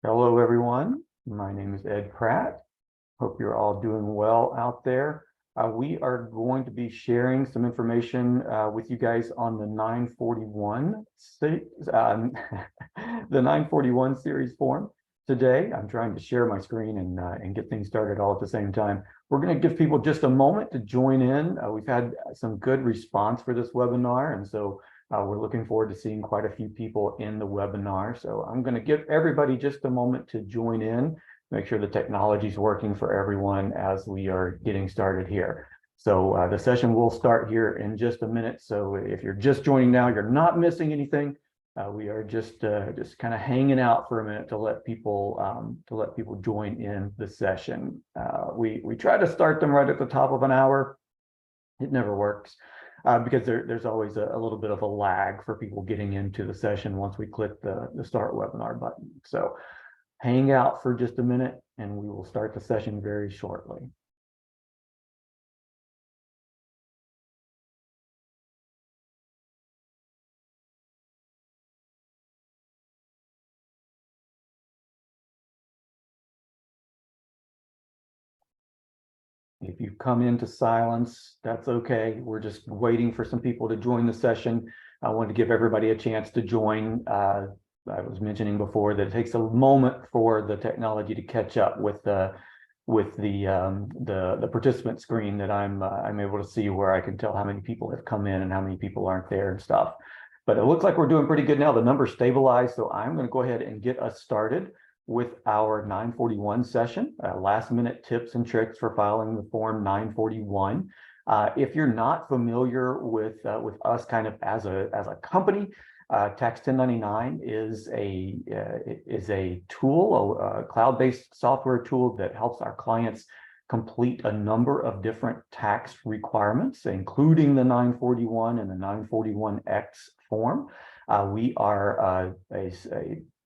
Hello, everyone. My name is Ed Pratt. Hope you're all doing well out there. We are going to be sharing some information with you guys on the 941 the 941 series form. Today, I'm trying to share my screen and get things started all at the same time. We're going to give people just a moment to join in. We've had some good response for this webinar, and so we're looking forward to seeing quite a few people in the webinar. So I'm going to give everybody just a moment to join in, make sure the technology is working for everyone as we are getting started here. So the session will start here in just a minute. So if you're just joining now, you're not missing anything. We are just kind of hanging out for a minute to let people join in the session. We try to start them right at the top of an hour. It never works. Because there's always a little bit of a lag for people getting into the session once we click the start webinar button. So hang out for just a minute and we will start the session very shortly. If you come into silence, that's okay. We're just waiting for some people to join the session. I wanted to give everybody a chance to join. I was mentioning before that it takes a moment for the technology to catch up with the participant screen that I'm able to see, where I can tell how many people have come in and how many people aren't there and stuff. But it looks like we're doing pretty good now. The numbers stabilized, so I'm going to go ahead and get us started with our 941 session, last minute tips and tricks for filing the form 941. If you're not familiar with us kind of as a company, Tax 1099 is a tool, a cloud-based software tool that helps our clients complete a number of different tax requirements, including the 941 and the 941X form. We are a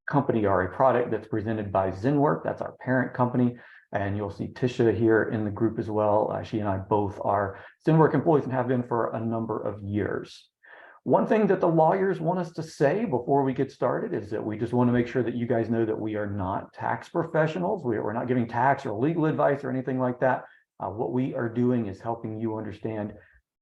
company or a product that's presented by Zenwork. That's our parent company. And you'll see Tisha here in the group as well. She and I both are Zenwork employees and have been for a number of years. One thing that the lawyers want us to say before we get started is that we just want to make sure that you guys know that we are not tax professionals. We're not giving tax or legal advice or anything like that. What we are doing is helping you understand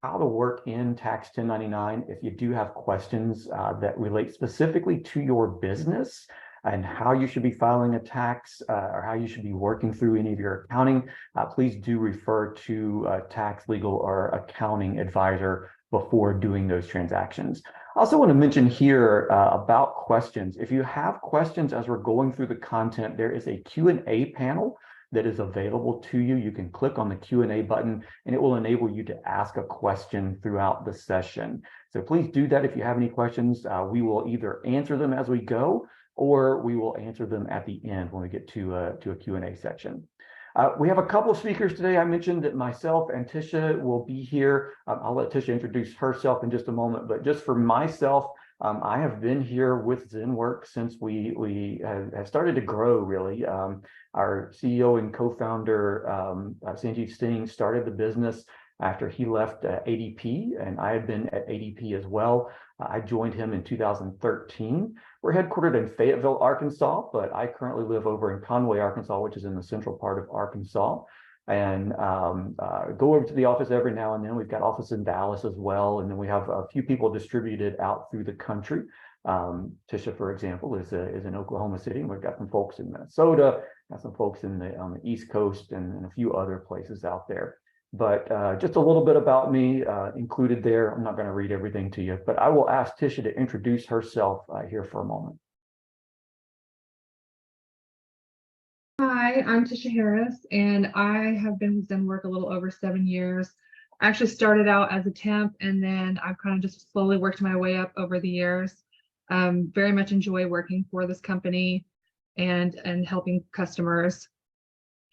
how to work in Tax 1099. If you do have questions that relate specifically to your business and how you should be filing a tax or how you should be working through any of your accounting, please do refer to a tax, legal, or accounting advisor before doing those transactions. I also want to mention here about questions. If you have questions as we're going through the content, there is a Q&A panel that is available to you. You can click on the Q&A button and it will enable you to ask a question throughout the session. So please do that. If you have any questions, we will either answer them as we go or we will answer them at the end when we get to a Q&A section. We have a couple of speakers today. I mentioned that myself and Tisha will be here. I'll let Tisha introduce herself in just a moment, but just for myself, I have been here with Zenwork since we have started to grow, really. Our CEO and co-founder, Sanjeev Singh, started the business after he left ADP, and I had been at ADP as well. I joined him in 2013. We're headquartered in Fayetteville, Arkansas, but I currently live over in Conway, Arkansas, which is in the central part of Arkansas, and go over to the office every now and then. We've got office in Dallas as well, and then we have a few people distributed out through the country. Tisha, for example, is in Oklahoma City, and we've got some folks in Minnesota, got some folks on the East Coast, and a few other places out there. But just a little bit about me included there. I'm not going to read everything to you, but I will ask Tisha to introduce herself here for a moment. Hi, I'm Tisha Harris, and I have been with Zenwork a little over 7 years. I actually started out as a temp, and then I've kind of just slowly worked my way up over the years. Very much enjoy working for this company and helping customers.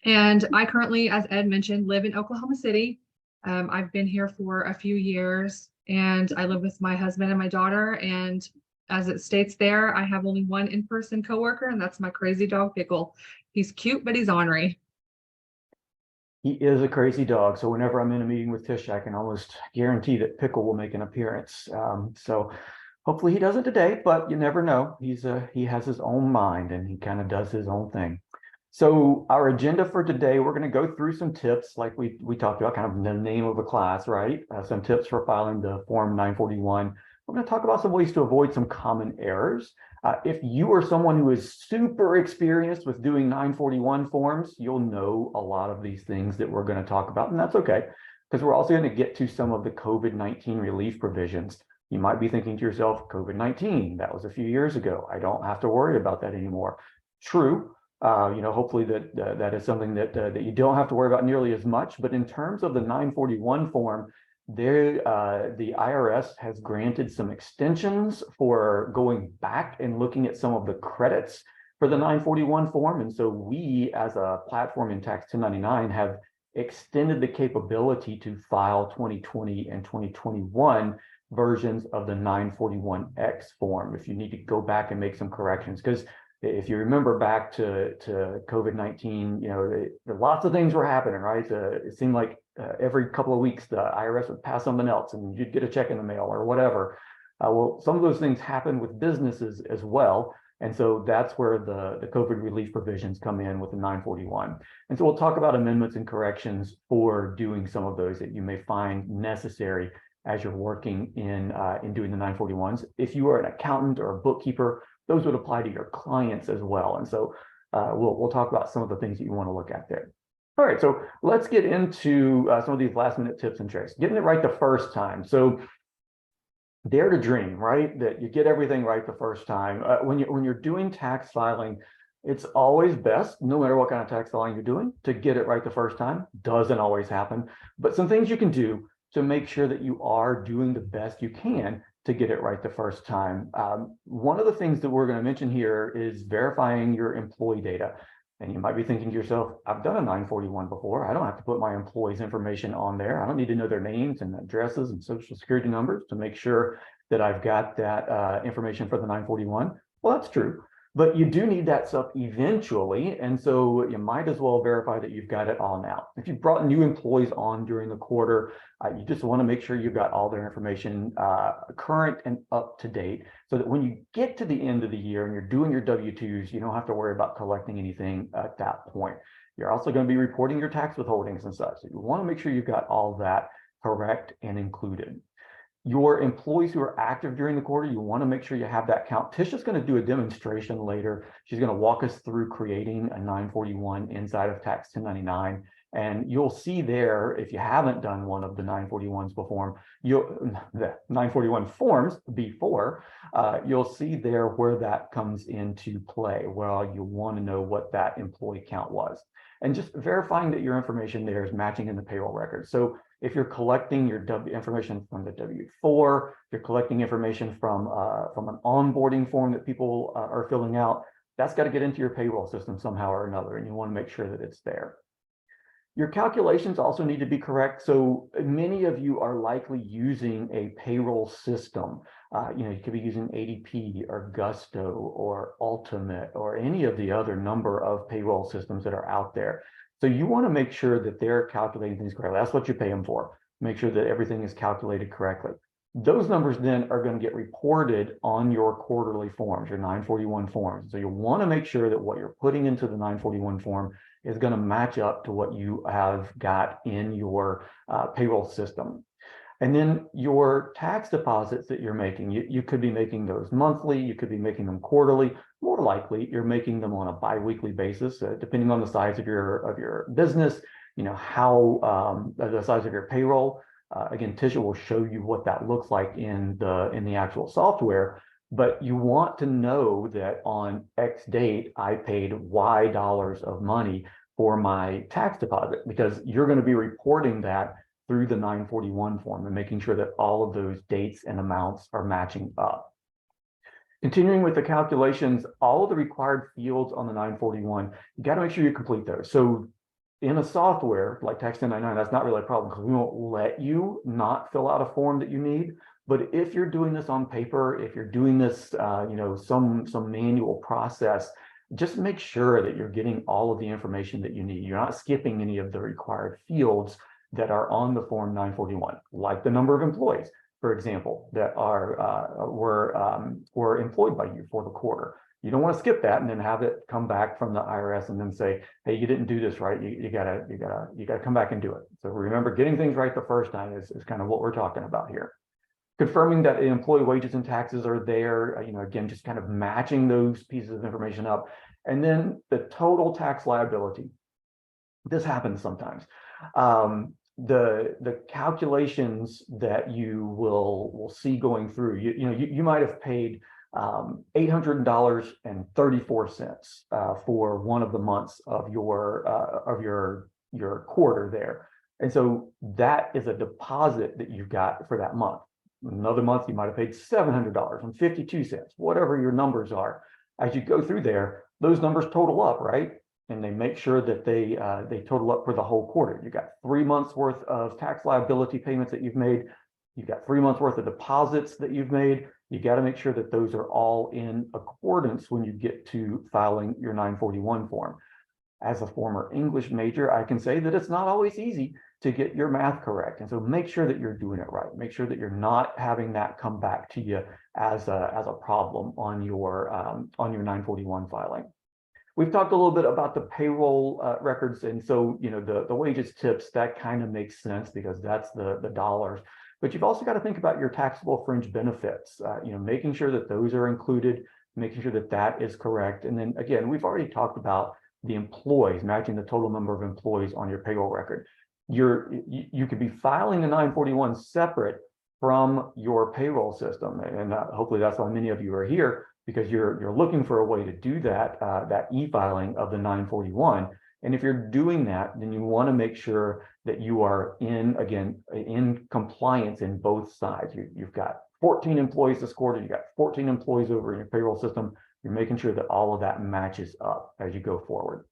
And I currently, as Ed mentioned, live in Oklahoma City. I've been here for a few years, and I live with my husband and my daughter. And as it states there, I have only one in-person coworker, and that's my crazy dog, Pickle. He's cute, but he's ornery. He is a crazy dog. So whenever I'm in a meeting with Tisha, I can almost guarantee that Pickle will make an appearance. So Hopefully he doesn't today, but you never know. He has his own mind and he kind of does his own thing. So our agenda for today, we're going to go through some tips like we talked about, kind of the name of the class, right? Some tips for filing the Form 941. We're going to talk about some ways to avoid some common errors. If you are someone who is super experienced with doing 941 forms, you'll know a lot of these things that we're going to talk about, and that's okay, because we're also going to get to some of the COVID-19 relief provisions. You might be thinking to yourself, COVID-19, that was a few years ago. I don't have to worry about that anymore. True. Hopefully that is something that you don't have to worry about nearly as much. But in terms of the 941 form, the IRS has granted some extensions for going back and looking at some of the credits for the 941 form. And so we, as a platform in Tax 1099, have extended the capability to file 2020 and 2021 versions of the 941X form if you need to go back and make some corrections. Because if you remember back to COVID-19, lots of things were happening, right? It seemed like every couple of weeks, the IRS would pass something else and you'd get a check in the mail or whatever. Well, some of those things happen with businesses as well. And so that's where the COVID relief provisions come in with the 941. And so we'll talk about amendments and corrections for doing some of those that you may find necessary as you're working in doing the 941s. If you are an accountant or a bookkeeper, those would apply to your clients as well. And so we'll talk about some of the things that you want to look at there. All right, so let's get into some of these last minute tips and tricks. Getting it right the first time. So dare to dream, right? That you get everything right the first time. When you're doing tax filing, it's always best, no matter what kind of tax filing you're doing, to get it right the first time. Doesn't always happen, but some things you can do to make sure that you are doing the best you can to get it right the first time. One of the things that we're going to mention here is verifying your employee data. And you might be thinking to yourself, I've done a 941 before. I don't have to put my employees' information on there. I don't need to know their names and addresses and social security numbers to make sure that I've got that information for the 941. Well, that's true. But you do need that stuff eventually. And so you might as well verify that you've got it all now. If you've brought new employees on during the quarter, you just want to make sure you've got all their information current and up to date so that when you get to the end of the year and you're doing your W-2s, you don't have to worry about collecting anything at that point. You're also going to be reporting your tax withholdings and such. So you want to make sure you've got all that correct and included. Your employees who are active during the quarter, you want to make sure you have that count. Tisha's going to do a demonstration later. She's going to walk us through creating a 941 inside of Tax 1099. And you'll see there, if you haven't done one of the 941s before, the 941 forms before, you'll see there where that comes into play. Well, you want to know what that employee count was. And just verifying that your information there is matching in the payroll record. So if you're collecting your information from the W-4, if you're collecting information from an onboarding form that people are filling out, that's got to get into your payroll system somehow or another, and you want to make sure that it's there. Your calculations also need to be correct. So many of you are likely using a payroll system. You could be using ADP or Gusto or Ultimate or any of the other number of payroll systems that are out there. So you want to make sure that they're calculating things correctly. That's what you pay them for. Make sure that everything is calculated correctly. Those numbers then are going to get reported on your quarterly forms, your 941 forms. So you'll want to make sure that what you're putting into the 941 form is going to match up to what you have got in your payroll system. And then your tax deposits that you're making, you could be making those monthly, you could be making them quarterly. More likely, you're making them on a biweekly basis, depending on the size of your business, how the size of your payroll. Again, Tisha will show you what that looks like in the actual software. But you want to know that on X date, I paid Y dollars of money for my tax deposit, because you're going to be reporting that through the 941 form and making sure that all of those dates and amounts are matching up. Continuing with the calculations, all of the required fields on the 941, you got to make sure you complete those. So in a software like Tax 1099, that's not really a problem because we won't let you not fill out a form that you need. But if you're doing this on paper, if you're doing this, some manual process, just make sure that you're getting all of the information that you need. You're not skipping any of the required fields that are on the form 941, like the number of employees. for example, that were employed by you for the quarter. You don't want to skip that and then have it come back from the IRS and then say, hey, you didn't do this right. You gotta come back and do it. So remember, getting things right the first time is kind of what we're talking about here. Confirming that the employee wages and taxes are there, again, just kind of matching those pieces of information up. And then the total tax liability. This happens sometimes. The calculations that you will see going through, you might have paid $800.34 for one of the months of your quarter there. And so that is a deposit that you've got for that month. Another month, you might have paid $700.52, whatever your numbers are. As you go through there, those numbers total up, right? And they make sure that they total up for the whole quarter. You got 3 months worth of tax liability payments that you've made. You've got 3 months worth of deposits that you've made. You got to make sure that those are all in accordance when you get to filing your 941 form. As a former English major, I can say that it's not always easy to get your math correct. And so make sure that you're doing it right. Make sure that you're not having that come back to you as a problem on your 941 filing. We've talked a little bit about the payroll records. And so, the wages tips, that kind of makes sense because that's the dollars. But you've also got to think about your taxable fringe benefits, making sure that those are included, making sure that that is correct. And then again, we've already talked about the employees, matching the total number of employees on your payroll record. You could be filing a 941 separate from your payroll system. And hopefully that's why many of you are here, because you're looking for a way to do that e-filing of the 941. And if you're doing that, then you want to make sure that you are in compliance in both sides. You've got 14 employees this quarter, you've got 14 employees over in your payroll system. You're making sure that all of that matches up as you go forward.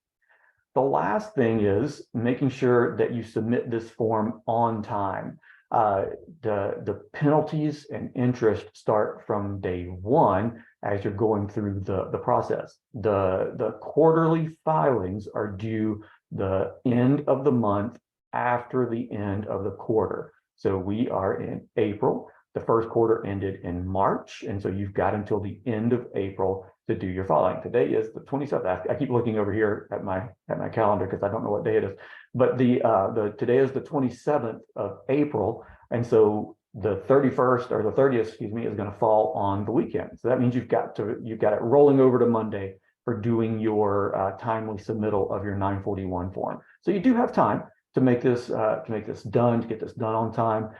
The last thing is making sure that you submit this form on time. The penalties and interest start from day one as you're going through the process. The quarterly filings are due the end of the month after the end of the quarter. So we are in April. The first quarter ended in March, and so you've got until the end of April to do your filing. Today is the 27th. I keep looking over here at my calendar because I don't know what day it is. But today is the 27th of April, and so the 31st or the 30th, excuse me, is going to fall on the weekend. So that means you've got it rolling over to Monday for doing your timely submittal of your 941 form. So you do have time to make this done, to get this done on time.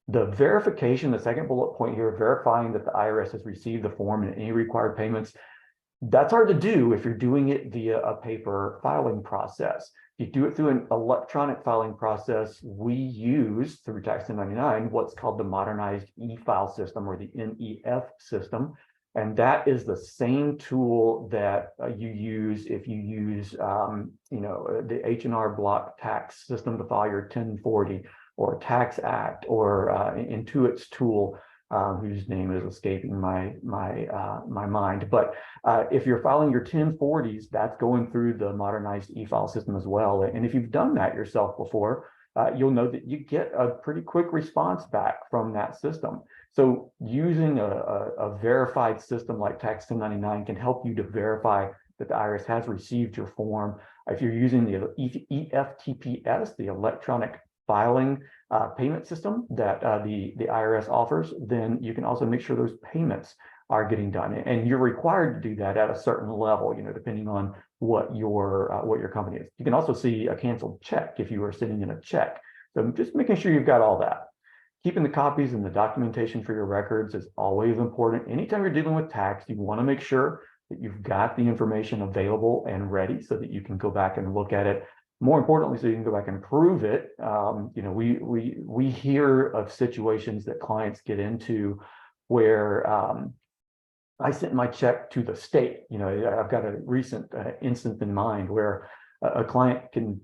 The verification, the second bullet point here, verifying that the IRS has received the form and any required payments, that's hard to do if you're doing it via a paper filing process. If you do it through an electronic filing process, we use through Tax1099 what's called the modernized e-file system, or the NEF system. And that is the same tool that you use if you use the H&R Block tax system to file your 1040, or Tax Act, or Intuit's tool, whose name is escaping my mind. But if you're filing your 1040s, that's going through the modernized e-file system as well. And if you've done that yourself before, you'll know that you get a pretty quick response back from that system. So using a verified system like Tax1099 can help you to verify that the IRS has received your form. If you're using the EFTPS, the electronic filing payment system that the IRS offers, then you can also make sure those payments are getting done. And you're required to do that at a certain level, depending on what your company is. You can also see a canceled check if you are sitting in a check. So just making sure you've got all that. Keeping the copies and the documentation for your records is always important. Anytime you're dealing with tax, you want to make sure that you've got the information available and ready so that you can go back and look at it. More importantly, so you can go back and prove it. We hear of situations that clients get into where I sent my check to the state. I've got a recent instance in mind where a client can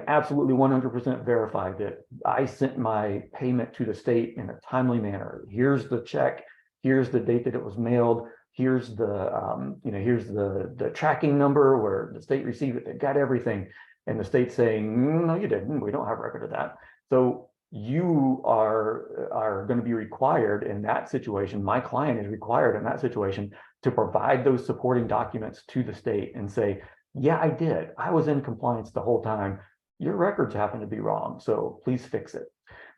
absolutely 100% verify that I sent my payment to the state in a timely manner. Here's the check. Here's the date that it was mailed. Here's the tracking number where the state received it. They got everything. And the state's saying, no, you didn't. We don't have record of that. So you are going to be required in that situation. My client is required in that situation to provide those supporting documents to the state and say, yeah, I did. I was in compliance the whole time. Your records happen to be wrong, so please fix it.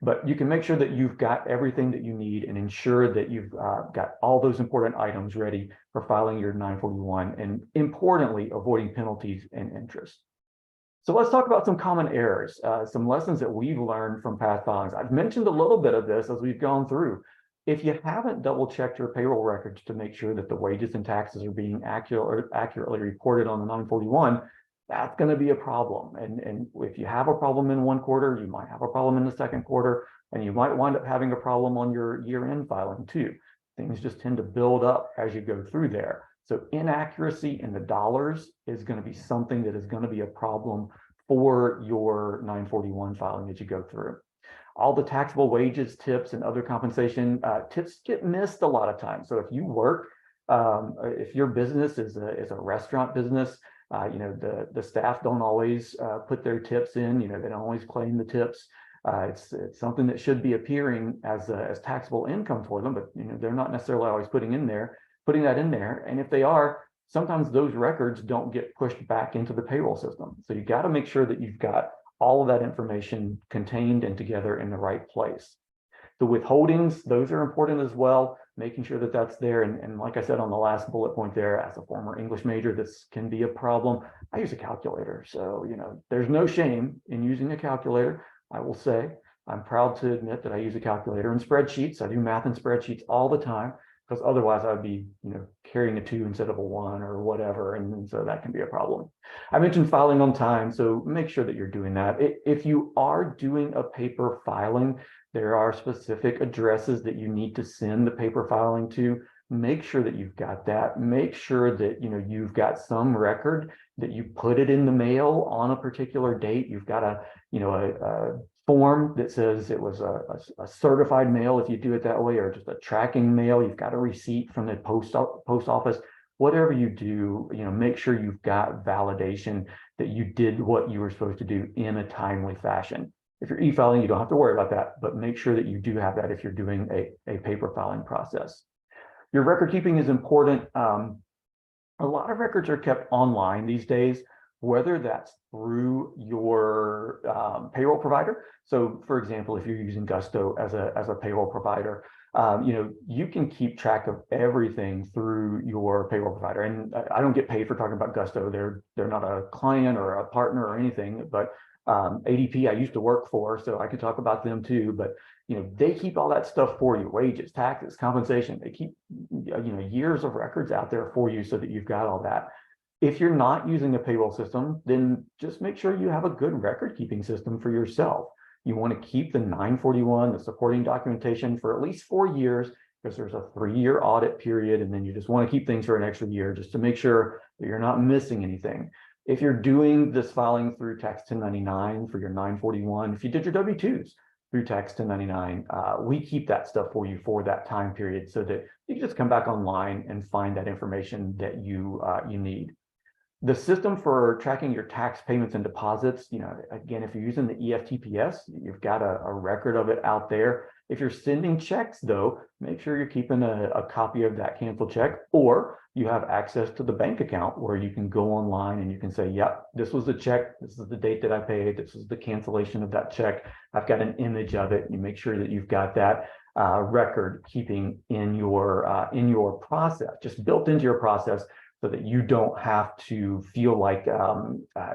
But you can make sure that you've got everything that you need and ensure that you've got all those important items ready for filing your 941, and importantly, avoiding penalties and interest. So let's talk about some common errors, some lessons that we've learned from past filings. I've mentioned a little bit of this as we've gone through. If you haven't double checked your payroll records to make sure that the wages and taxes are being accurately reported on the 941, that's going to be a problem. And if you have a problem in one quarter, you might have a problem in the second quarter, and you might wind up having a problem on your year-end filing too. Things just tend to build up as you go through there. So inaccuracy in the dollars is going to be something that is going to be a problem for your 941 filing as you go through. All the taxable wages, tips, and other compensation tips get missed a lot of times. So if you work, if your business is a restaurant business, the staff don't always put their tips in. They don't always claim the tips. It's something that should be appearing as taxable income for them, but they're not necessarily always putting that in there. And if they are, sometimes those records don't get pushed back into the payroll system. So you got to make sure that you've got all of that information contained and together in the right place. The withholdings, those are important as well, making sure that that's there. And like I said on the last bullet point there, as a former English major, this can be a problem. I use a calculator. So, there's no shame in using a calculator. I will say, I'm proud to admit that I use a calculator and spreadsheets. I do math in spreadsheets all the time, because otherwise I'd be, carrying a 2 instead of a 1 or whatever. And so that can be a problem. I mentioned filing on time, so make sure that you're doing that. If you are doing a paper filing, there are specific addresses that you need to send the paper filing to. Make sure that you've got that. Make sure that you've got some record that you put it in the mail on a particular date. You've got a form that says it was a certified mail if you do it that way, or just a tracking mail. You've got a receipt from the post office. Whatever you do, make sure you've got validation that you did what you were supposed to do in a timely fashion. If you're e-filing, you don't have to worry about that, but make sure that you do have that if you're doing a paper filing process. Your record keeping is important. A lot of records are kept online these days, whether that's through your payroll provider. So for example, if you're using Gusto as a payroll provider, you can keep track of everything through your payroll provider. And I don't get paid for talking about Gusto. They're not a client or a partner or anything, but ADP I used to work for, so I could talk about them too. But they keep all that stuff for you: wages, taxes, compensation. They keep years of records out there for you so that you've got all that. If you're not using a payroll system, then just make sure you have a good record keeping system for yourself. You want to keep the 941, the supporting documentation, for at least 4 years, because there's a 3-year audit period, and then you just want to keep things for an extra year just to make sure that you're not missing anything. If you're doing this filing through Tax 1099 for your 941, if you did your W-2s through Tax 1099, we keep that stuff for you for that time period, so that you can just come back online and find that information that you need. The system for tracking your tax payments and deposits, again, if you're using the EFTPS, you've got a record of it out there. If you're sending checks, though, make sure you're keeping a copy of that canceled check, or you have access to the bank account where you can go online and you can say, yep, this was the check, this is the date that I paid, this is the cancellation of that check. I've got an image of it. You make sure that you've got that record keeping in your process, just built into your process, so that you don't have to feel like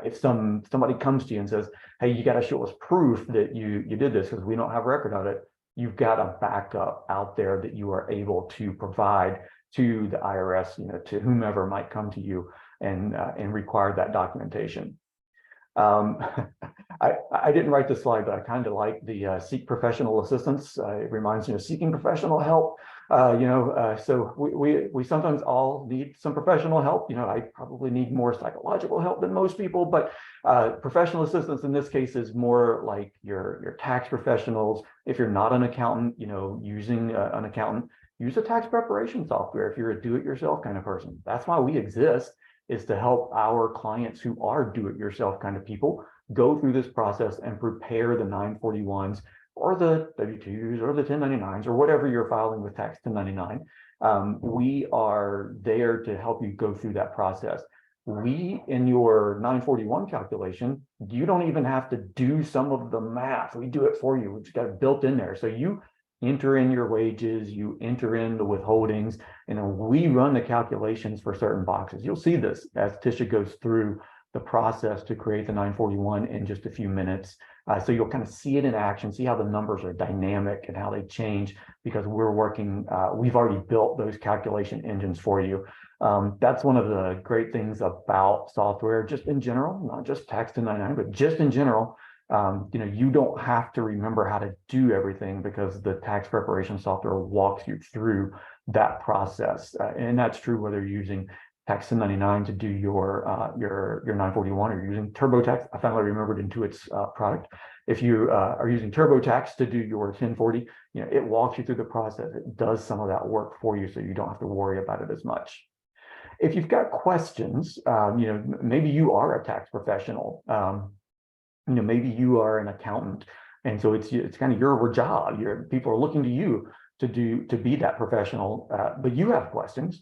if somebody comes to you and says, hey, you got to show us proof that you did this because we don't have record of it, you've got a backup out there that you are able to provide to the IRS, to whomever might come to you and require that documentation. I didn't write this slide, but I kind of like the seek professional assistance. It reminds me of seeking professional help. So we sometimes all need some professional help. I probably need more psychological help than most people, but professional assistance in this case is more like your tax professionals. If you're not an accountant, using an accountant, use a tax preparation software. If you're a do-it-yourself kind of person, that's why we exist, is to help our clients who are do-it-yourself kind of people go through this process and prepare the 941s or the W-2s or the 1099s or whatever you're filing with Tax 1099. We are there to help you go through that process. In your 941 calculation, you don't even have to do some of the math. We do it for you. We've got it built in there. So you enter in your wages, you enter in the withholdings, and then we run the calculations for certain boxes. You'll see this as Tisha goes through the process to create the 941 in just a few minutes. So you'll kind of see it in action, see how the numbers are dynamic and how they change because we're working, we've already built those calculation engines for you. That's one of the great things about software, just in general, not just Tax 1099, but just in general. You don't have to remember how to do everything because the tax preparation software walks you through that process. And that's true whether you're using Tax 1099 to do your 941 or you're using TurboTax. I finally remembered Intuit's product. If you are using TurboTax to do your 1040, it walks you through the process. It does some of that work for you so you don't have to worry about it as much. If you've got questions, maybe you are a tax professional, maybe you are an accountant, and so it's kind of your job. People are looking to you to be that professional, but you have questions.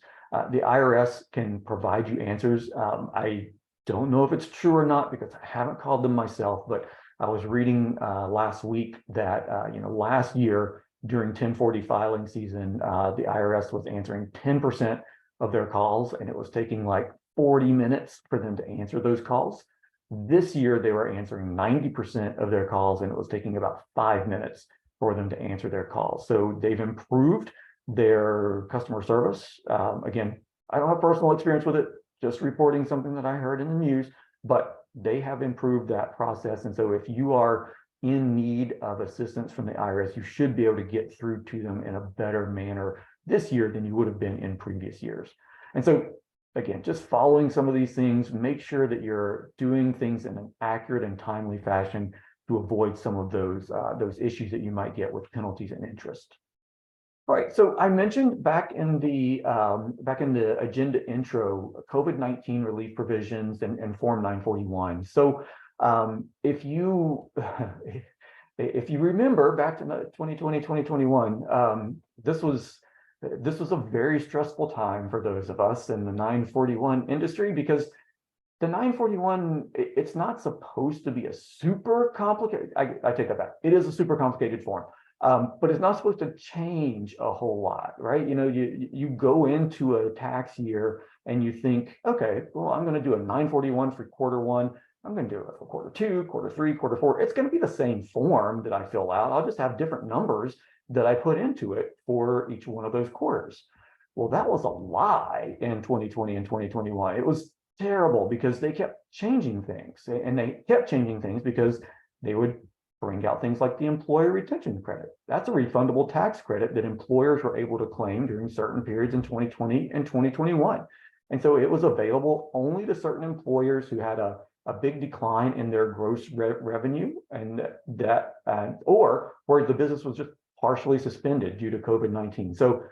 The IRS can provide you answers. I don't know if it's true or not because I haven't called them myself, but I was reading last week that last year during 1040 filing season, the IRS was answering 10% of their calls, and it was taking like 40 minutes for them to answer those calls. This year, they were answering 90% of their calls, and it was taking about 5 minutes for them to answer their calls. So they've improved their customer service. Again, I don't have personal experience with it, just reporting something that I heard in the news, but they have improved that process. And so if you are in need of assistance from the IRS, you should be able to get through to them in a better manner this year than you would have been in previous years. And so again, just following some of these things, make sure that you're doing things in an accurate and timely fashion to avoid some of those issues that you might get with penalties and interest. All right, so I mentioned back in the agenda intro, COVID-19 relief provisions and Form 941. So if you remember back to 2020, 2021, this was a very stressful time for those of us in the 941 industry because the 941, it's not supposed to be a super complicated, I take that back. It is a super complicated form, but it's not supposed to change a whole lot, right? You go into a tax year and you think, okay, well, I'm going to do a 941 for quarter one. I'm going to do it for quarter two, quarter three, quarter four. It's going to be the same form that I fill out. I'll just have different numbers that I put into it for each one of those quarters. Well, that was a lie in 2020 and 2021. It was terrible because they kept changing things, and they kept changing things because they would bring out things like the employee retention credit. That's a refundable tax credit that employers were able to claim during certain periods in 2020 and 2021. And so it was available only to certain employers who had a big decline in their gross revenue, and or where the business was just partially suspended due to COVID-19. So,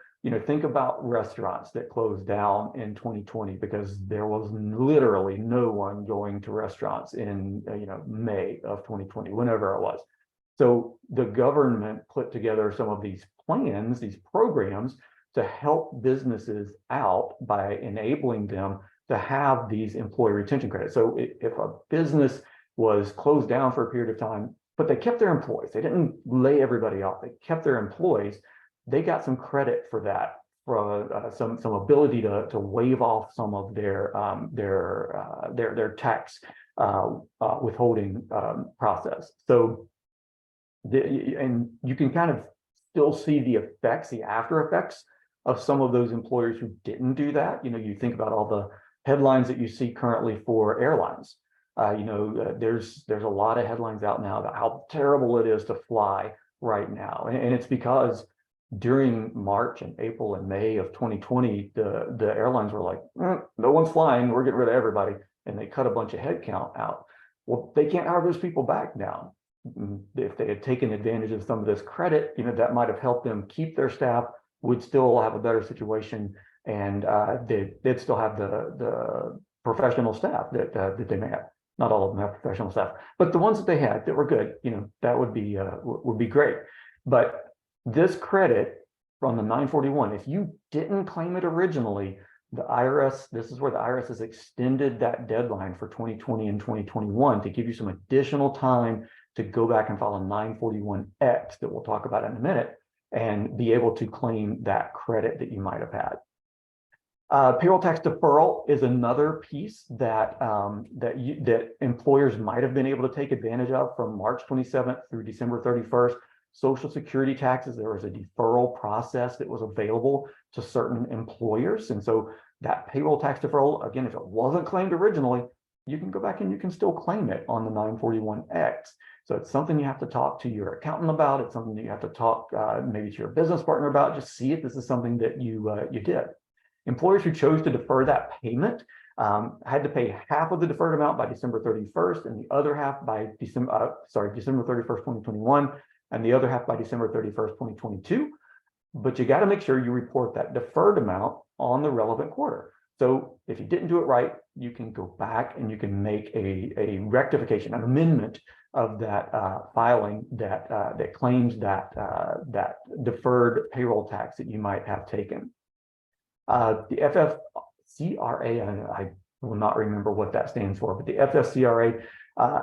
think about restaurants that closed down in 2020 because there was literally no one going to restaurants in, May of 2020, whenever it was. So the government put together some of these plans, these programs to help businesses out by enabling them to have these employee retention credits. So if a business was closed down for a period of time, but they kept their employees, they didn't lay everybody off, they kept their employees, they got some credit for that, for some ability to waive off some of their tax withholding process. So and you can kind of still see the effects, the after effects of some of those employers who didn't do that. You think about all the headlines that you see currently for airlines. There's a lot of headlines out now about how terrible it is to fly right now, and it's because during March and April and May of 2020, the airlines were like, no one's flying, we're getting rid of everybody, and they cut a bunch of headcount out. Well, they can't hire those people back now. If they had taken advantage of some of this credit, that might have helped them keep their staff, would still have a better situation, and they'd still have the professional staff that they may have. Not all of them have professional staff, but the ones that they had that were good, that would be great. But this credit from the 941, if you didn't claim it originally, the IRS, this is where the IRS has extended that deadline for 2020 and 2021 to give you some additional time to go back and file a 941X that we'll talk about in a minute and be able to claim that credit that you might have had. Payroll tax deferral is another piece that that employers might have been able to take advantage of from March 27th through December 31st. Social Security taxes, there was a deferral process that was available to certain employers. And so that payroll tax deferral, again, if it wasn't claimed originally, you can go back and you can still claim it on the 941X. So it's something you have to talk to your accountant about. It's something that you have to talk maybe to your business partner about. Just see if this is something that you did. Employers who chose to defer that payment had to pay half of the deferred amount by December 31st and the other half by December 31st, 2021, and the other half by December 31st, 2022. But you got to make sure you report that deferred amount on the relevant quarter. So if you didn't do it right, you can go back and you can make a rectification, an amendment of that filing that claims that deferred payroll tax that you might have taken. The FFCRA, I will not remember what that stands for, but the FFCRA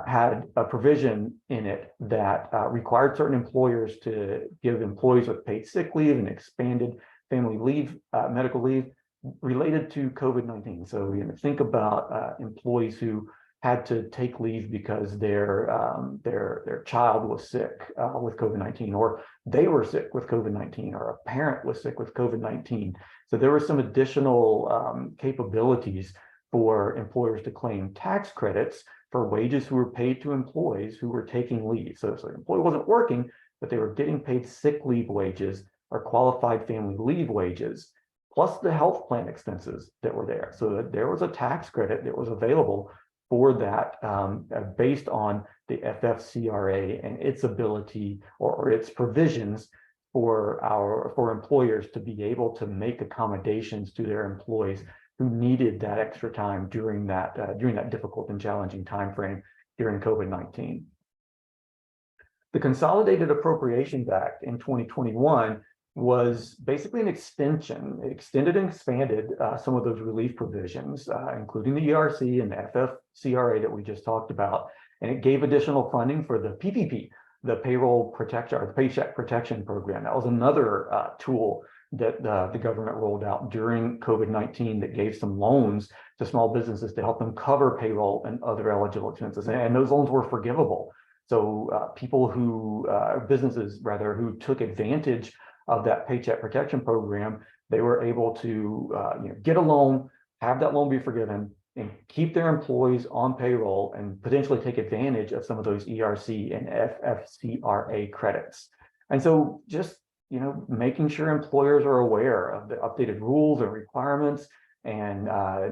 had a provision in it that required certain employers to give employees with paid sick leave and expanded family leave, medical leave related to COVID-19. So think about employees who had to take leave because their child was sick with COVID-19, or they were sick with COVID-19, or a parent was sick with COVID-19. So there were some additional capabilities for employers to claim tax credits for wages who were paid to employees who were taking leave. So the employee wasn't working, but they were getting paid sick leave wages or qualified family leave wages, plus the health plan expenses that were there. So there was a tax credit that was available for that based on the FFCRA and its ability or its provisions for employers to be able to make accommodations to their employees who needed that extra time during that difficult and challenging time frame during COVID-19. The Consolidated Appropriations Act in 2021 was basically an extension. It extended and expanded some of those relief provisions, including the ERC and the FFCRA that we just talked about, and it gave additional funding for the PPP, the Payroll Protection or the Paycheck Protection Program. That was another tool that the government rolled out during COVID-19 that gave some loans to small businesses to help them cover payroll and other eligible expenses. And those loans were forgivable. So businesses rather, who took advantage of that Paycheck Protection Program, they were able to get a loan, have that loan be forgiven, and keep their employees on payroll and potentially take advantage of some of those ERC and FFCRA credits. And so just making sure employers are aware of the updated rules and requirements, and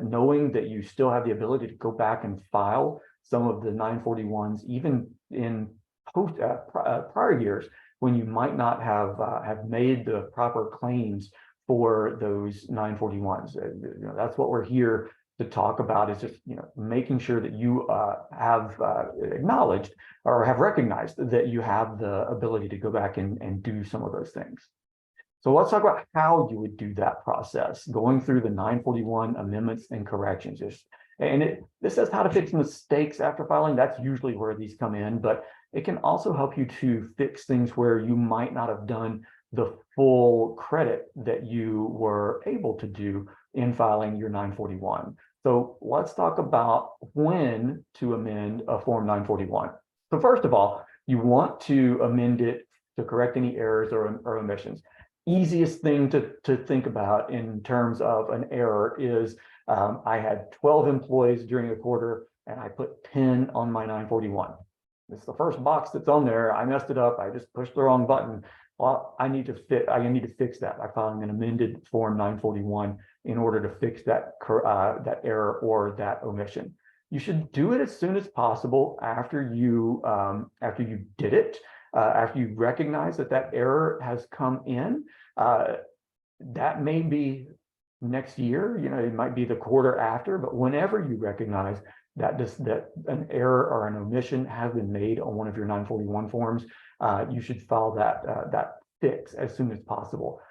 knowing that you still have the ability to go back and file some of the 941s, even in prior years when you might not have made the proper claims for those 941s. That's what we're here to talk about, is just making sure that you have acknowledged or have recognized that you have the ability to go back and do some of those things. So let's talk about how you would do that process, going through the 941 amendments and corrections. This says how to fix mistakes after filing. That's usually where these come in, but it can also help you to fix things where you might not have done the full credit that you were able to do in filing your 941. So let's talk about when to amend a Form 941. So first of all, you want to amend it to correct any errors or omissions. Easiest thing to think about in terms of an error is I had 12 employees during a quarter and I put 10 on my 941. It's the first box that's on there. I messed it up. I just pushed the wrong button. Well, I need to fix that by filing an amended Form 941 in order to fix that error or that omission. You should do it as soon as possible after you did it, after you recognize that error has come in. That may be next year, it might be the quarter after, but whenever you recognize that an error or an omission has been made on one of your 941 forms, you should file that fix as soon as possible.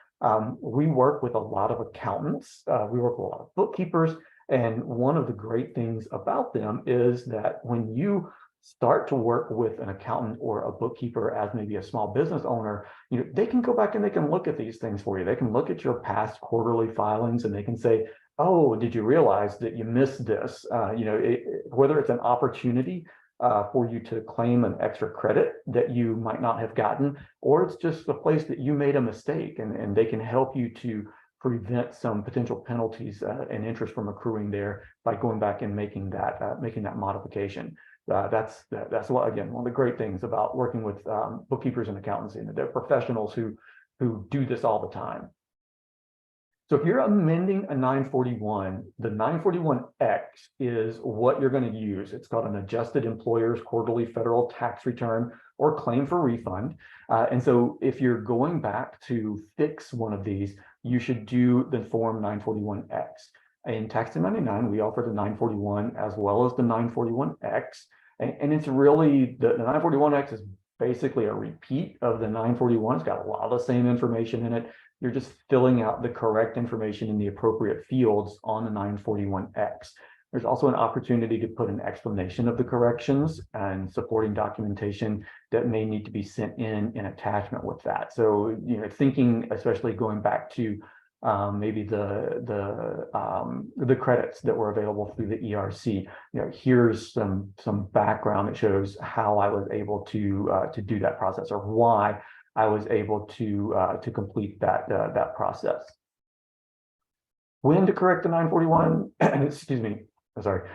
We work with a lot of accountants, we work with a lot of bookkeepers, and one of the great things about them is that when you start to work with an accountant or a bookkeeper as maybe a small business owner, they can go back and they can look at these things for you. They can look at your past quarterly filings and they can say, oh, did you realize that you missed this? Whether it's an opportunity for you to claim an extra credit that you might not have gotten, or it's just a place that you made a mistake, and they can help you to prevent some potential penalties and interest from accruing there by going back and making that modification. That's again, one of the great things about working with bookkeepers and accountants, and they're professionals who do this all the time. So if you're amending a 941, the 941X is what you're going to use. It's called an adjusted employer's quarterly federal tax return or claim for refund. And so if you're going back to fix one of these, you should do the form 941X. In Tax1099, we offer the 941 as well as the 941X. And it's really, the 941X is basically a repeat of the 941. It's got a lot of the same information in it. You're just filling out the correct information in the appropriate fields on the 941X. There's also an opportunity to put an explanation of the corrections and supporting documentation that may need to be sent in attachment with that. So, thinking, especially going back to maybe the credits that were available through the ERC. Here's some background that shows how I was able to do that process, or why I was able to complete that process. When to correct the 941? Excuse me. Sorry.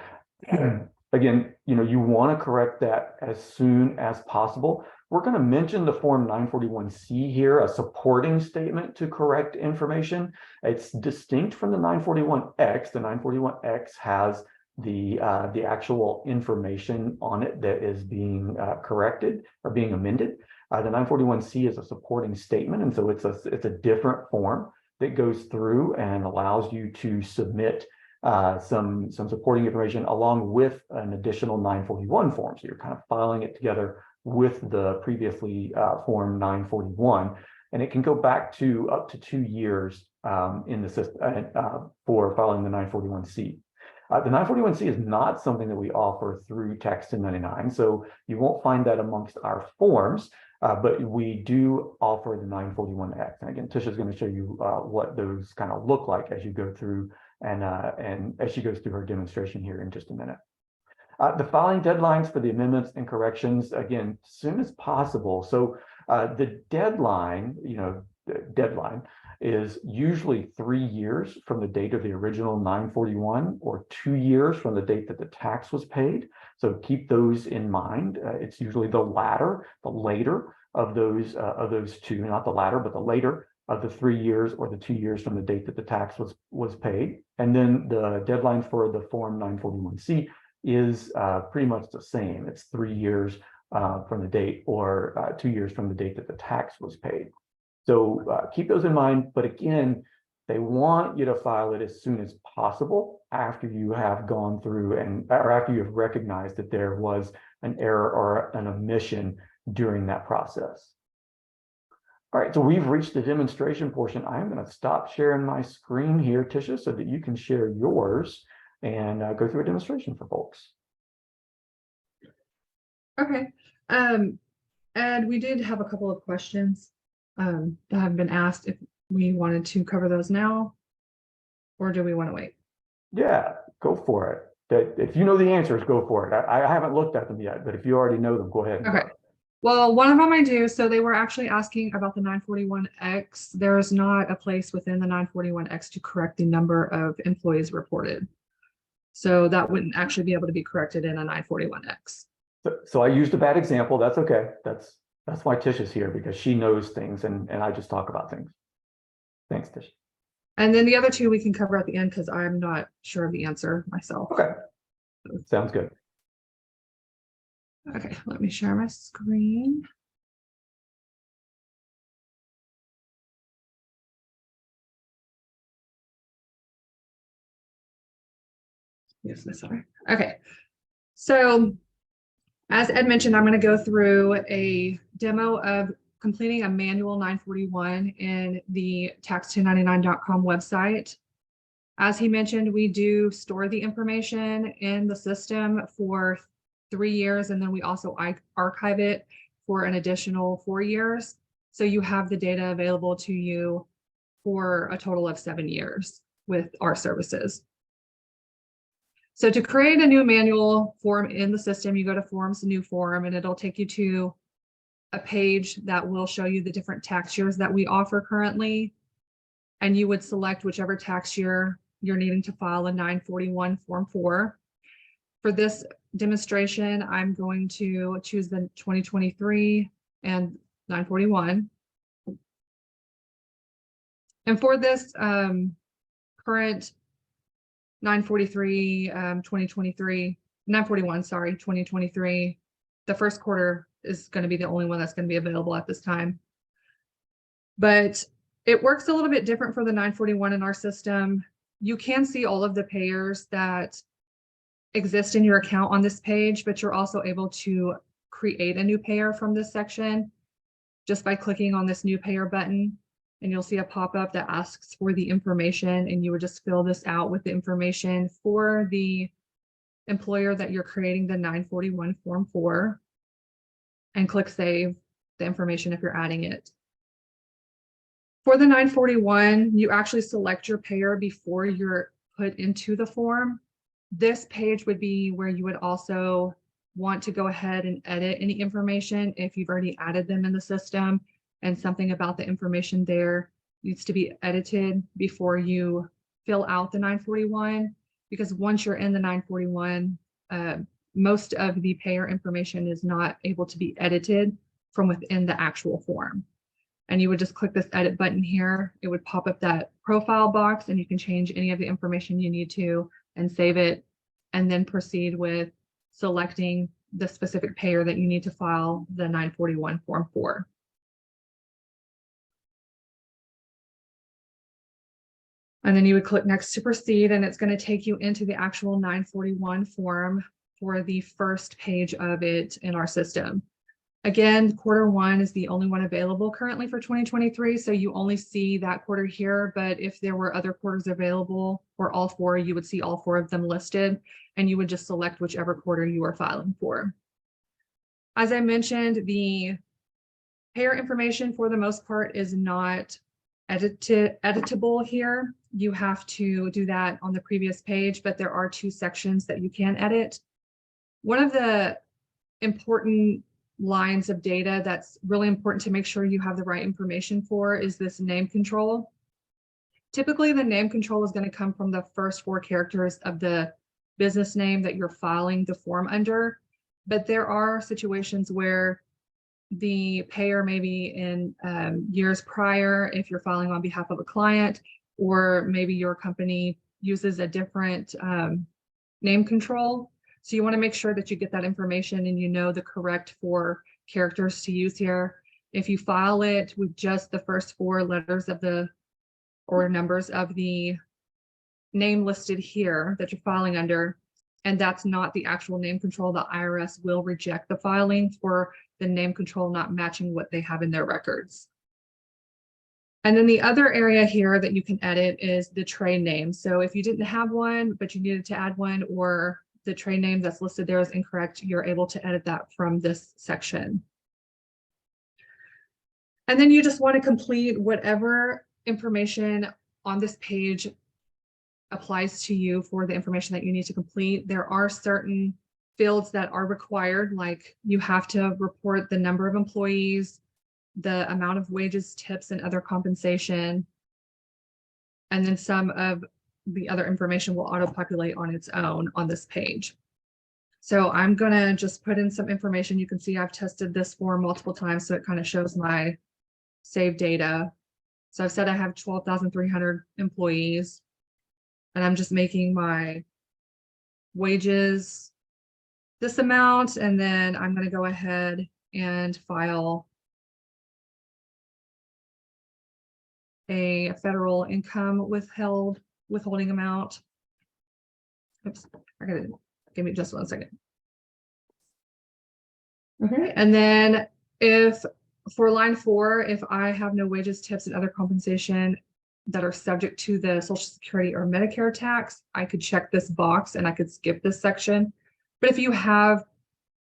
Again, you want to correct that as soon as possible. We're going to mention the form 941C here, a supporting statement to correct information. It's distinct from the 941X. The 941X has the actual information on it that is being corrected or being amended. The 941C is a supporting statement, and so it's a different form that goes through and allows you to submit some supporting information along with an additional 941 form. So you're kind of filing it together with the previously form 941, and it can go back to up to 2 years in the system for filing the 941C. The 941C is not something that we offer through Tax1099, so you won't find that amongst our forms, but we do offer the 941X. And again, Tisha's going to show you what those kind of look like as you go through and as she goes through her demonstration here in just a minute. The filing deadlines for the amendments and corrections, again, as soon as possible. So the deadline, is usually 3 years from the date of the original 941 or 2 years from the date that the tax was paid. So keep those in mind. It's usually the latter, the later of those two, not the latter, but the later of the 3 years or the 2 years from the date that the tax was paid. And then the deadline for the form 941C is pretty much the same. It's 3 years from the date or 2 years from the date that the tax was paid. So keep those in mind. But again, they want you to file it as soon as possible after you have gone through or after you have recognized that there was an error or an omission during that process. All right, so we've reached the demonstration portion. I'm going to stop sharing my screen here, Tisha, so that you can share yours and go through a demonstration for folks. Okay. And we did have a couple of questions that have been asked if we wanted to cover those now, or do we want to wait? Yeah, go for it. If you know the answers, go for it. I haven't looked at them yet, but if you already know them, go ahead. Okay. Well, one of them I do. So they were actually asking about the 941X. There is not a place within the 941X to correct the number of employees reported. So that wouldn't actually be able to be corrected in a 941X. So I used a bad example. That's okay. That's why Tisha's here, because she knows things and I just talk about things. Thanks, Tisha. And then the other two we can cover at the end because I'm not sure of the answer myself. Okay. Sounds good. Okay, let me share my screen. Yes, sorry. Okay. So as Ed mentioned, I'm going to go through a demo of completing a manual 941 in the tax1099.com website. As he mentioned, we do store the information in the system for 3 years, and then we also archive it for an additional 4 years. So you have the data available to you for a total of 7 years with our services. So to create a new manual form in the system, you go to Forms, New Form, and it'll take you to a page that will show you the different tax years that we offer currently. And you would select whichever tax year you're needing to file a 941 Form 4. For this demonstration, I'm going to choose the 2023 and 941. And for this current 943, 2023, 941, sorry, 2023, the first quarter is going to be the only one that's going to be available at this time. But it works a little bit different for the 941 in our system. You can see all of the payers that exist in your account on this page, but you're also able to create a new payer from this section just by clicking on this new payer button. And you'll see a pop-up that asks for the information, and you would just fill this out with the information for the employer that you're creating the 941 form for, and click save the information if you're adding it. For the 941, you actually select your payer before you're put into the form. This page would be where you would also want to go ahead and edit any information if you've already added them in the system and something about the information there needs to be edited before you fill out the 941, because once you're in the 941, most of the payer information is not able to be edited from within the actual form. And you would just click this edit button here. It would pop up that profile box, and you can change any of the information you need to and save it, and then proceed with selecting the specific payer that you need to file the 941 form for. And then you would click next to proceed, and it's going to take you into the actual 941 form for the first page of it in our system. Again, quarter one is the only one available currently for 2023. So you only see that quarter here, but if there were other quarters available or all four, you would see all four of them listed, and you would just select whichever quarter you are filing for. As I mentioned, the payer information for the most part is not editable here. You have to do that on the previous page, but there are 2 sections that you can edit. One of the important lines of data that's really important to make sure you have the right information for is this name control. Typically, the name control is going to come from the first 4 characters of the business name that you're filing the form under, but there are situations where the payer may be in years prior if you're filing on behalf of a client, or maybe your company uses a different name control. So you want to make sure that you get that information and you know the correct 4 characters to use here. If you file it with just the first 4 letters of the or numbers of the name listed here that you're filing under, and that's not the actual name control, the IRS will reject the filing for the name control not matching what they have in their records. And then the other area here that you can edit is the trade name. So if you didn't have one, but you needed to add one, or the trade name that's listed there is incorrect, you're able to edit that from this section. And then you just want to complete whatever information on this page applies to you for the information that you need to complete. There are certain fields that are required, like you have to report the number of employees, the amount of wages, tips, and other compensation. And then some of the other information will auto-populate on its own on this page. So I'm gonna just put in some information. You can see I've tested this form multiple times, so it kind of shows my saved data. So I've said I have 12,300 employees, and I'm just making my wages this amount, and then I'm going to go ahead and file a federal income withholding amount. Oops, I gotta give me just 1 second. Okay, and then if for line 4, if I have no wages, tips, and other compensation that are subject to the Social Security or Medicare tax, I could check this box and I could skip this section. But if you have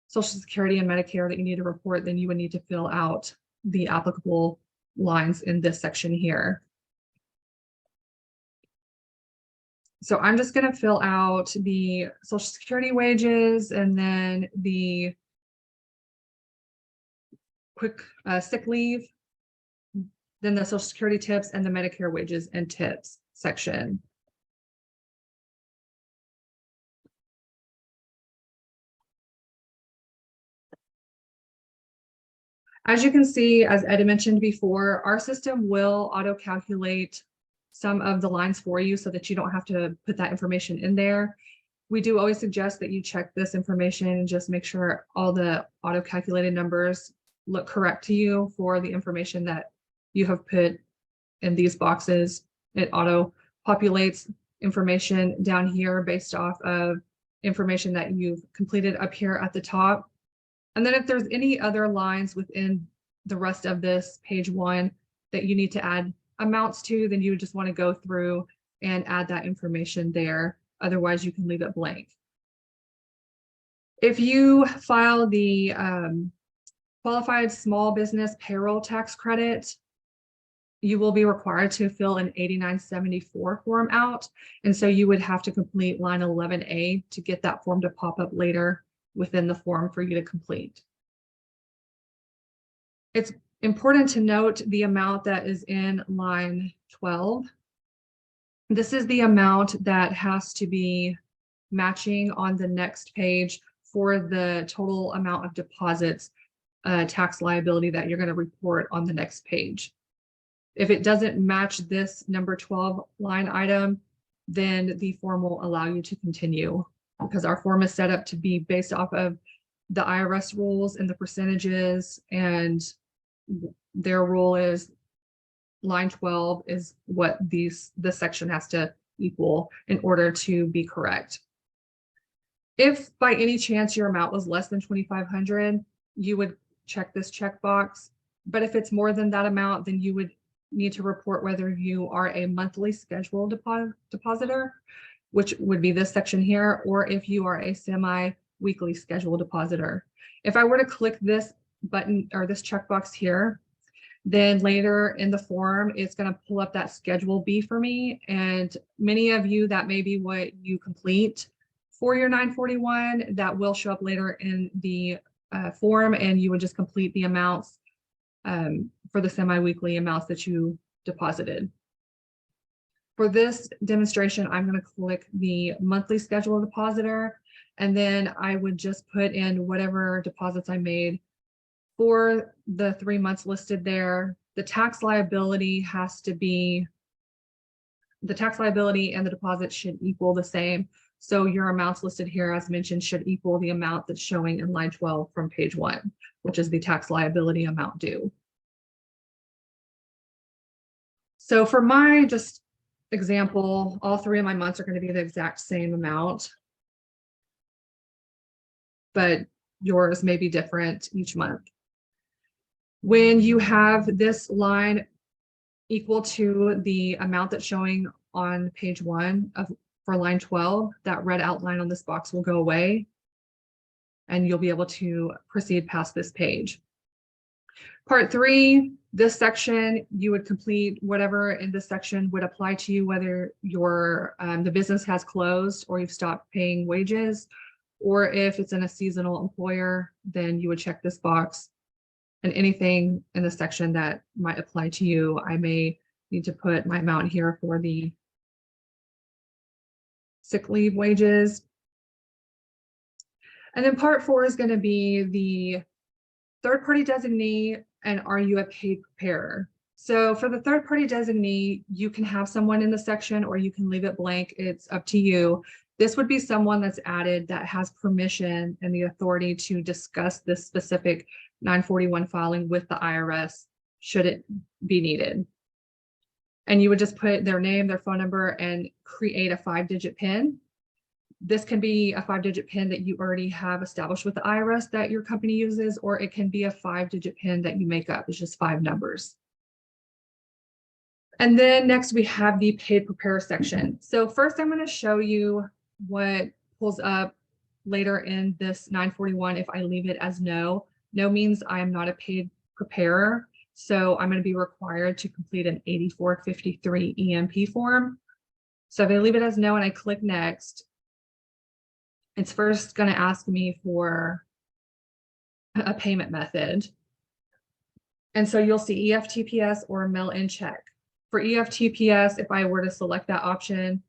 Social Security and Medicare that you need to report, then you would need to fill out the applicable lines in this section here. So I'm just going to fill out the Social Security wages and then the quick sick leave, then the Social Security tips and the Medicare wages and tips section. As you can see, as Ed mentioned before, our system will auto-calculate some of the lines for you so that you don't have to put that information in there. We do always suggest that you check this information and just make sure all the auto-calculated numbers look correct to you for the information that you have put in these boxes. It auto-populates information down here based off of information that you've completed up here at the top. And then if there's any other lines within the rest of this page 1 that you need to add amounts to, then you just want to go through and add that information there. Otherwise, you can leave it blank. If you file the qualified small business payroll tax credit, you will be required to fill an 8974 form out. And so you would have to complete line 11A to get that form to pop up later within the form for you to complete. It's important to note the amount that is in line 12. This is the amount that has to be matching on the next page for the total amount of deposits, tax liability that you're going to report on the next page. If it doesn't match this number 12 line item, then the form will allow you to continue, because our form is set up to be based off of the IRS rules and the percentages, and their rule is line 12 is what this section has to equal in order to be correct. If by any chance your amount was less than 2,500, you would check this checkbox. But if it's more than that amount, then you would need to report whether you are a monthly scheduled depositor, which would be this section here, or if you are a semi-weekly scheduled depositor. If I were to click this button or this checkbox here, then later in the form, it's going to pull up that Schedule B for me. And many of you, that may be what you complete for your 941, that will show up later in the form, and you would just complete the amounts for the semi-weekly amounts that you deposited. For this demonstration, I'm going to click the monthly schedule depositor, and then I would just put in whatever deposits I made for the 3 months listed there. The tax liability has to be, the tax liability and the deposit should equal the same. So your amounts listed here, as mentioned, should equal the amount that's showing in line 12 from page 1, which is the tax liability amount due. So for my just example, all 3 of my months are going to be the exact same amount, but yours may be different each month. When you have this line equal to the amount that's showing on page 1 for line 12, that red outline on this box will go away, and you'll be able to proceed past this page. Part 3, this section, you would complete whatever in this section would apply to you, whether your the business has closed or you've stopped paying wages, or if it's in a seasonal employer, then you would check this box. And anything in the section that might apply to you, I may need to put my amount here for the sick leave wages. And then part 4 is going to be the third-party designee, and are you a paid preparer? So for the third-party designee, you can have someone in the section or you can leave it blank. It's up to you. This would be someone that's added that has permission and the authority to discuss this specific 941 filing with the IRS should it be needed. And you would just put their name, their phone number, and create a 5-digit PIN. This can be a 5-digit PIN that you already have established with the IRS that your company uses, or it can be a 5-digit PIN that you make up. It's just 5 numbers. And then next we have the paid preparer section. So first I'm going to show you what pulls up later in this 941 if I leave it as no. No means I am not a paid preparer. So I'm going to be required to complete an 8453 EMP form. So if I leave it as no and I click next, it's first going to ask me for a payment method. And so you'll see EFTPS or mail-in check. For EFTPS, if I were to select that option,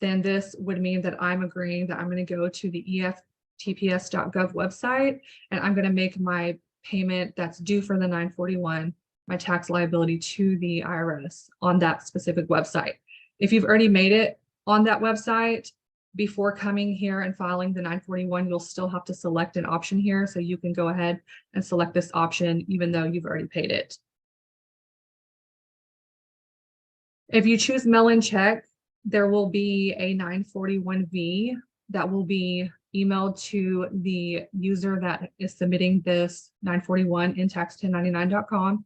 then this would mean that I'm agreeing that I'm going to go to the EFTPS.gov website and I'm going to make my payment that's due for the 941, my tax liability to the IRS on that specific website. If you've already made it on that website before coming here and filing the 941, you'll still have to select an option here. So you can go ahead and select this option even though you've already paid it. If you choose mail-in check, there will be a 941V that will be emailed to the user that is submitting this 941 in tax1099.com.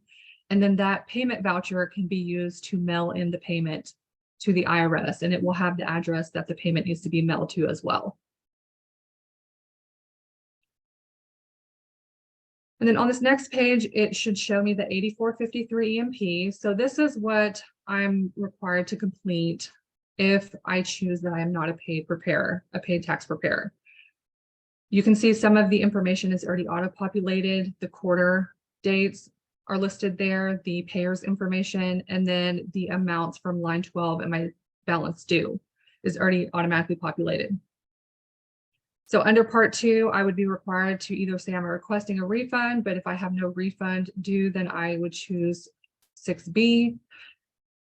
And then that payment voucher can be used to mail in the payment to the IRS, and it will have the address that the payment needs to be mailed to as well. And then on this next page, it should show me the 8453 EMP. So this is what I'm required to complete if I choose that I am not a paid preparer, a paid tax preparer. You can see some of the information is already auto-populated. The quarter dates are listed there, the payer's information, and then the amounts from line 12 and my balance due is already automatically populated. So under part 2, I would be required to either say I'm requesting a refund, but if I have no refund due, then I would choose 6B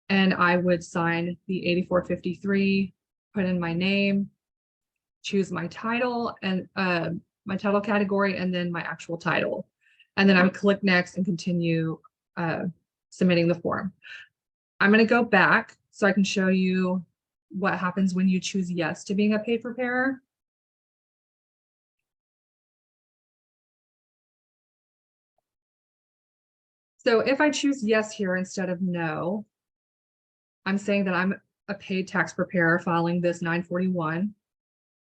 and I would sign the 8453, put in my name, choose my title and my title category, and then my actual title. And then I would click next and continue submitting the form. I'm going to go back so I can show you what happens when you choose yes to being a paid preparer. So if I choose yes here instead of no, I'm saying that I'm a paid tax preparer filing this 941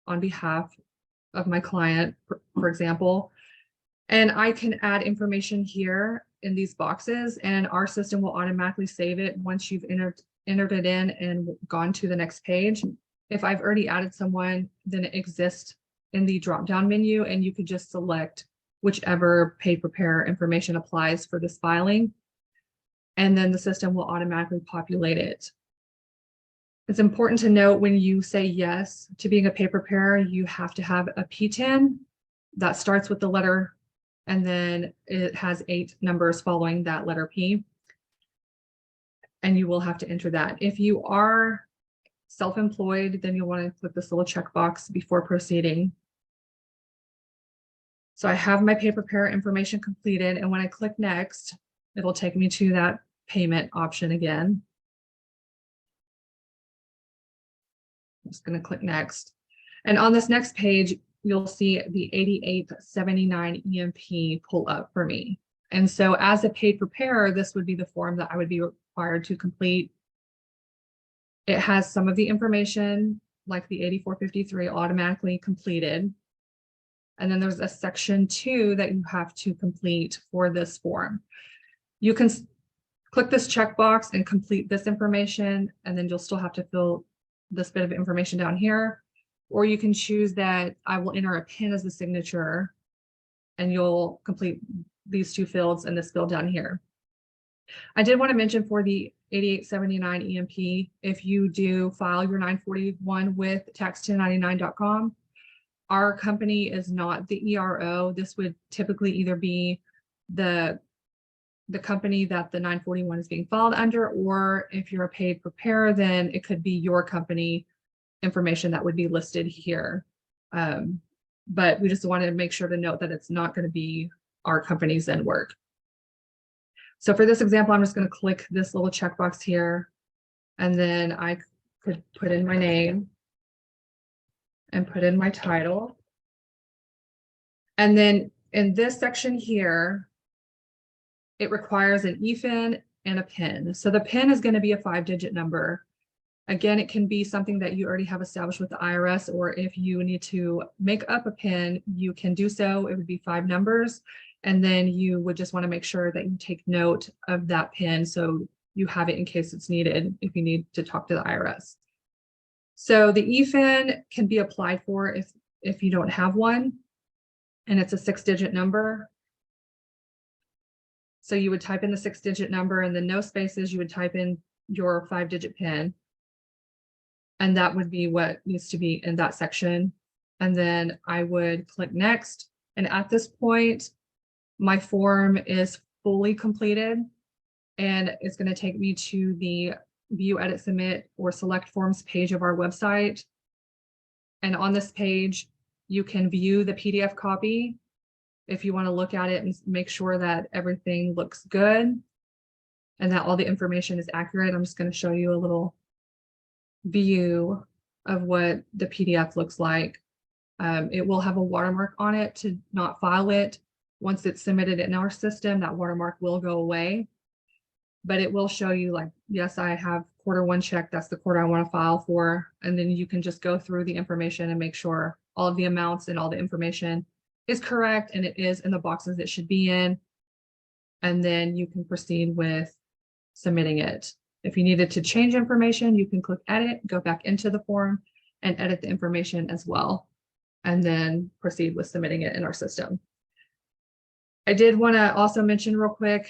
on behalf of my client, for example. And I can add information here in these boxes and our system will automatically save it once you've entered it in and gone to the next page. If I've already added someone, then it exists in the drop-down menu and you could just select whichever paid preparer information applies for this filing. And then the system will automatically populate it. It's important to note when you say yes to being a paid preparer, you have to have a PTIN that starts with the letter and then it has 8 numbers following that letter P. And you will have to enter that. If you are self-employed, then you'll want to click this little checkbox before proceeding. So I have my paid preparer information completed, and when I click next, it'll take me to that payment option again. I'm just going to click next. And on this next page, you'll see the 8879 EMP pull up for me. And so as a paid preparer, this would be the form that I would be required to complete. It has some of the information like the 8453 automatically completed. And then there's a section 2 that you have to complete for this form. You can click this checkbox and complete this information, and then you'll still have to fill this bit of information down here. Or you can choose that I will enter a PIN as the signature and you'll complete these 2 fields and this field down here. I did want to mention for the 8879 EMP, if you do file your 941 with tax1099.com, our company is not the ERO. This would typically either be the company that the 941 is being filed under, or if you're a paid preparer, then it could be your company information that would be listed here. But we just wanted to make sure to note that it's not going to be our company's end work. So for this example, I'm just going to click this little checkbox here, and then I could put in my name, and put in my title. And then in this section here, it requires an EFIN and a PIN. So the PIN is going to be a 5-digit number. Again, it can be something that you already have established with the IRS, or if you need to make up a PIN, you can do so. It would be 5 numbers. And then you would just want to make sure that you take note of that PIN so you have it in case it's needed if you need to talk to the IRS. So the EFIN can be applied for if you don't have one, and it's a 6-digit number. So you would type in the 6-digit number and then no spaces, you would type in your 5-digit PIN. And that would be what needs to be in that section. And then I would click next. And at this point, my form is fully completed. And it's going to take me to the View, Edit, Submit, or Select Forms page of our website. And on this page, you can view the PDF copy if you want to look at it and make sure that everything looks good and that all the information is accurate. I'm just going to show you a little view of what the PDF looks like. It will have a watermark on it to not file it. Once it's submitted in our system, that watermark will go away. But it will show you, like, yes, I have quarter 1 check. That's the quarter I want to file for. And then you can just go through the information and make sure all of the amounts and all the information is correct and it is in the boxes it should be in. And then you can proceed with submitting it. If you needed to change information, you can click edit, go back into the form and edit the information as well, and then proceed with submitting it in our system. I did want to also mention real quick,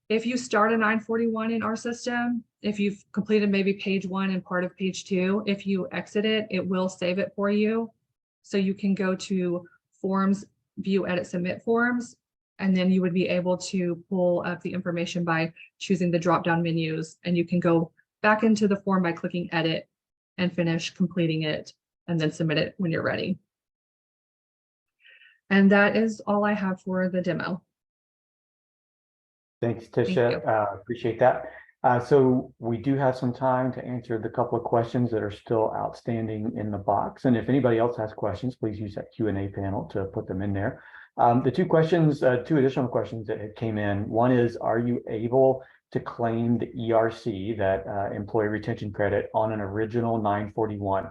if you start a 941 in our system, if you've completed maybe page 1 and part of page 2, if you exit it, it will save it for you. So you can go to Forms, View, Edit, Submit Forms, and then you would be able to pull up the information by choosing the drop-down menus, and you can go back into the form by clicking Edit and finish completing it, and then submit it when you're ready. And that is all I have for the demo. Thanks, Thank Tisha. you. Appreciate that. So we do have some time to answer the couple of questions that are still outstanding in the box. And if anybody else has questions, please use that Q&A panel to put them in there. The two additional questions that came in. One is, are you able to claim the ERC, that employee retention credit, on an original 941?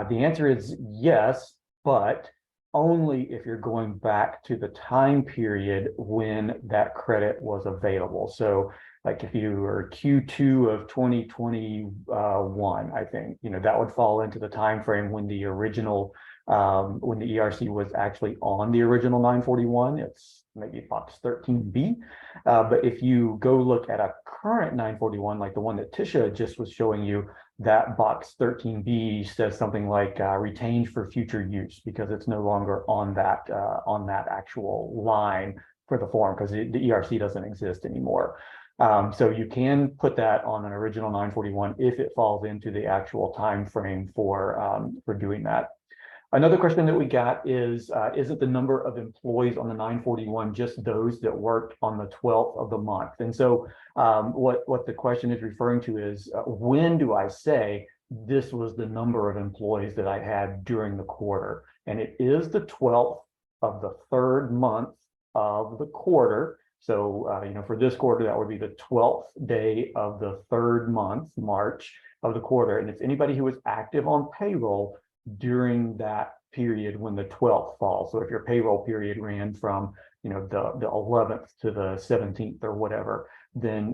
The answer is yes, but only if you're going back to the time period when that credit was available. So like if you were Q2 of 2021, I think, that would fall into the time frame when the original, when the ERC was actually on the original 941. It's maybe box 13B. But if you go look at a current 941, like the one that Tisha just was showing you, that box 13B says something like retained for future use, because it's no longer on that actual line for the form, because the ERC doesn't exist anymore. So you can put that on an original 941 if it falls into the actual time frame for doing that. Another question that we got is isn't the number of employees on the 941 just those that worked on the 12th of the month? And so what the question is referring to is, when do I say this was the number of employees that I had during the quarter? And it is the 12th of the 3rd month of the quarter. So, for this quarter, that would be the 12th day of the 3rd month, March, of the quarter. And it's anybody who was active on payroll during that period when the 12th falls. So if your payroll period ran from, the 11th to the 17th or whatever, then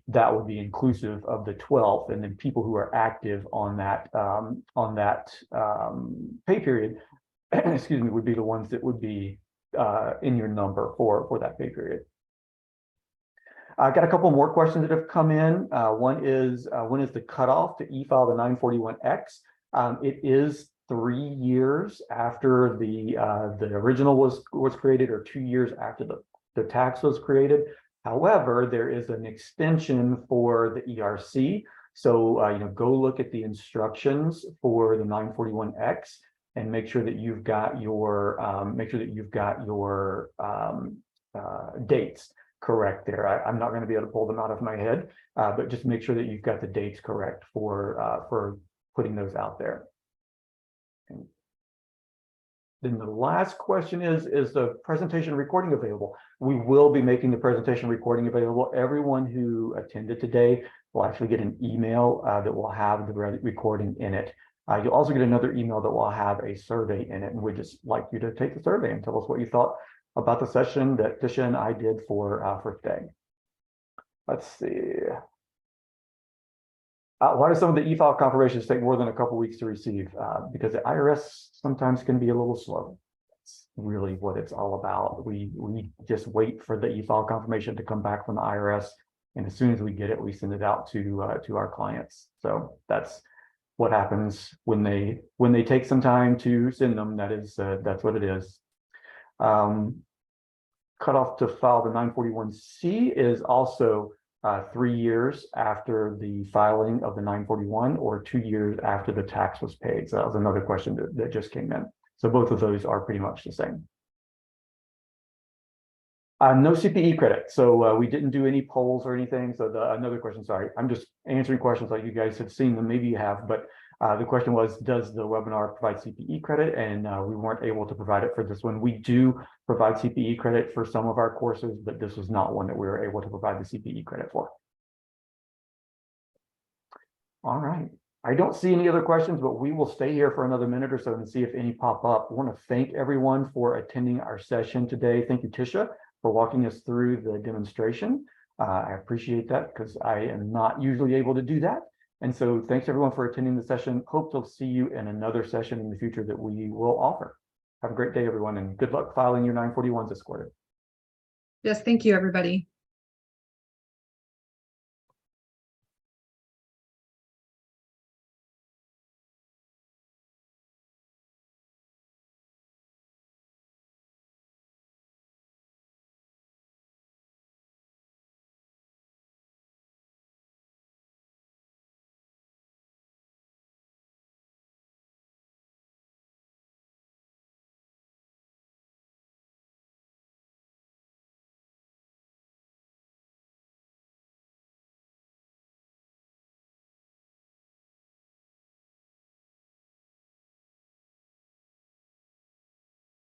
that would be inclusive of the 12th. And then people who are active on that pay period, excuse me, would be the ones that would be in your number for that pay period. I got a couple more questions that have come in. One is, when is the cutoff to e-file the 941X? It is 3 years after the original was created, or 2 years after the tax was created. However, there is an extension for the ERC. So go look at the instructions for the 941X and make sure that you've got your dates correct there. I'm not going to be able to pull them out of my head, but just make sure that you've got the dates correct for putting those out there. Then the last question is the presentation recording available? We will be making the presentation recording available. Everyone who attended today will actually get an email that will have the recording in it. You'll also get another email that will have a survey in it, and we'd just like you to take the survey and tell us what you thought about the session that Tisha and I did for today. Let's see. Why do some of the e-file confirmations take more than a couple weeks to receive? Because the IRS sometimes can be a little slow. That's really what it's all about. We just wait for the e-file confirmation to come back from the IRS, and as soon as we get it, we send it out to our clients. So that's what happens when they take some time to send them. That's what it is. Cutoff to file the 941C is also 3 years after the filing of the 941 or 2 years after the tax was paid. So that was another question that just came in. So both of those are pretty much the same. No CPE credit. So we didn't do any polls or anything. So another question, sorry, I'm just answering questions like you guys have seen them. Maybe you have, but the question was, does the webinar provide CPE credit? And we weren't able to provide it for this one. We do provide CPE credit for some of our courses, but this was not one that we were able to provide the CPE credit for. All right. I don't see any other questions, but we will stay here for another minute or so and see if any pop up. I want to thank everyone for attending our session today. Thank you, Tisha, for walking us through the demonstration. I appreciate that because I am not usually able to do that. And so thanks everyone for attending the session. Hope to see you in another session in the future that we will offer. Have a great day, everyone, and good luck filing your 941s this quarter. Yes, thank you, everybody.